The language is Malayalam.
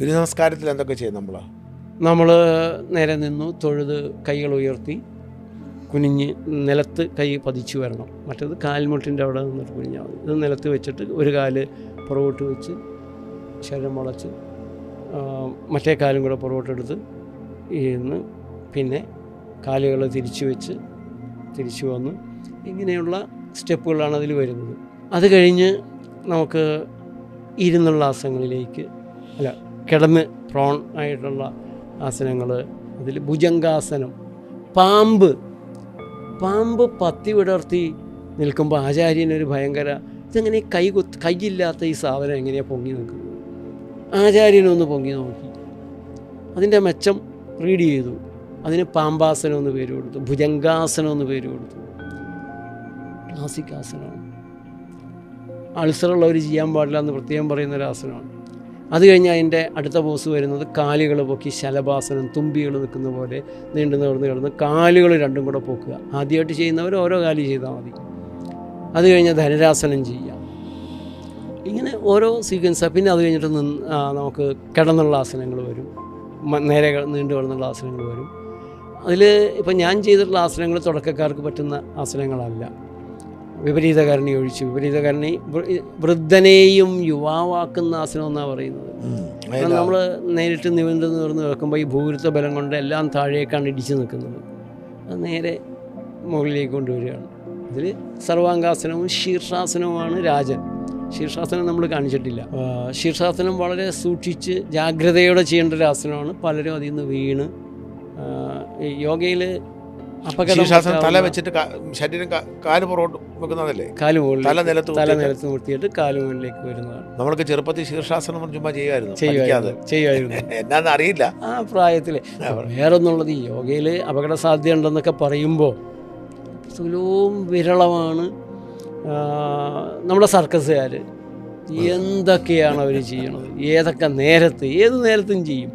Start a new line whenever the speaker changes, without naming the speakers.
ഒരു നമസ്കാരത്തിൽ എന്തൊക്കെ ചെയ്യും
നമ്മൾ നേരെ നിന്നു തൊഴുത് കൈകൾ ഉയർത്തി കുനിഞ്ഞ് നിലത്ത് കൈ പതിച്ചു വരണം. മറ്റേത് കാൽമുട്ടിൻ്റെ അവിടെ നിന്നിട്ട് കുനിഞ്ഞാൽ മതി. ഇത് നിലത്ത് വെച്ചിട്ട് ഒരു കാല് പുറകോട്ട് വെച്ച് ശരീരം വളച്ച് മറ്റേ കാലും കൂടെ പുറകോട്ടെടുത്ത് ഇരുന്ന് പിന്നെ കാലുകൾ തിരിച്ചു വെച്ച് തിരിച്ചു വന്ന് ഇങ്ങനെയുള്ള സ്റ്റെപ്പുകളാണ് അതിൽ വരുന്നത്. അത് കഴിഞ്ഞ് നമുക്ക് ഇരുന്നുള്ള ആസനങ്ങളിലേക്ക് കിടന്ന് പ്രോൺ ആയിട്ടുള്ള ആസനങ്ങൾ, അതിൽ ഭുജംഗാസനം, പാമ്പ് പത്തി വിടർത്തി നിൽക്കുമ്പോൾ ആചാര്യനൊരു ഭയങ്കര ഇതെങ്ങനെ കൈയില്ലാത്ത ഈ സാധനം എങ്ങനെയാണ് പൊങ്ങി നിൽക്കുന്നത്? ആചാര്യനൊന്ന് പൊങ്ങി നോക്കി, അതിൻ്റെ മെച്ചം റീഡ് ചെയ്തു. അതിന് പാമ്പാസനം എന്ന് പേര് കൊടുത്തു, ഭുജംഗാസനം എന്ന് പേര് കൊടുത്തു. ക്ലാസിക് ആസനമാണ്. അൾസറുള്ളവർ ചെയ്യാൻ പാടില്ല എന്ന് പ്രത്യേകം പറയുന്നൊരാസനമാണ്. അത് കഴിഞ്ഞ് അതിൻ്റെ അടുത്ത പോസ് വരുന്നത് കാലുകൾ പൊക്കി ശലഭാസനം, തുമ്പികൾ നിൽക്കുന്ന പോലെ നീണ്ടു നിവർന്ന് കിടന്ന് കാലുകൾ രണ്ടും കൂടെ പൊക്കുക. ആദ്യമായിട്ട് ചെയ്യുന്നവർ ഓരോ കാലം ചെയ്താൽ മതി. അത് കഴിഞ്ഞ് ധനുരാസനം ചെയ്യാം. ഇങ്ങനെ ഓരോ സീക്വൻസാണ്. പിന്നെ അത് കഴിഞ്ഞിട്ട് നമുക്ക് കിടന്നുള്ള ആസനങ്ങൾ വരും, നേരെ നീണ്ടു കിടന്നുള്ള ആസനങ്ങൾ വരും. അതിൽ ഇപ്പം ഞാൻ ചെയ്തിട്ടുള്ള ആസനങ്ങൾ തുടക്കക്കാർക്ക് പറ്റുന്ന ആസനങ്ങളല്ല. വിപരീതകരണി ഒഴിച്ച്, വിപരീതകരണി വൃദ്ധനെയും യുവാവാക്കുന്ന ആസനം എന്നാണ് പറയുന്നത്. നമ്മൾ നേരിട്ട് നിവർന്ന് വെക്കുമ്പോൾ ഈ ഭൂരിത്വ ബലം കൊണ്ട് എല്ലാം താഴേക്കാണ് ഇടിച്ച് നിൽക്കുന്നത്. അത് നേരെ മുകളിലേക്ക് കൊണ്ടുവരികയാണ്. അതിൽ സർവാംഗാസനവും ശീർഷാസനവുമാണ് രാജൻ. ശീർഷാസനം നമ്മൾ കാണിച്ചിട്ടില്ല. ശീർഷാസനം വളരെ സൂക്ഷിച്ച് ജാഗ്രതയോടെ ചെയ്യേണ്ട ഒരു ആസനമാണ്. പലരും അതിൽ നിന്ന് വീണ് യോഗയിൽ
തല വെച്ചിട്ട് ശരീരം കാല് പുറകോട്ട് വെക്കുന്നതല്ലേ?
കാല് മുകളിൽ,
തല നിലത്ത്
നിർത്തിയിട്ട് കാല് മുകളിലേക്ക് വരുന്നതാണ്.
നമ്മൾക്ക് ചെറുപ്പത്തിൽ ശീർഷാസനം ചുമ്മാ ചെയ്യുമായിരുന്നു. എന്നാന്ന് അറിയില്ല
ആ പ്രായത്തിൽ. വേറൊന്നുള്ളത്, ഈ യോഗയിൽ അപകട സാധ്യത ഉണ്ടെന്നൊക്കെ പറയുമ്പോൾ തുലവും വിരളമാണ്. നമ്മുടെ സർക്കസുകാർ എന്തൊക്കെയാണ് അവർ ചെയ്യണത്, ഏതൊക്കെ നേരത്ത്, ഏത് നേരത്തും ചെയ്യും.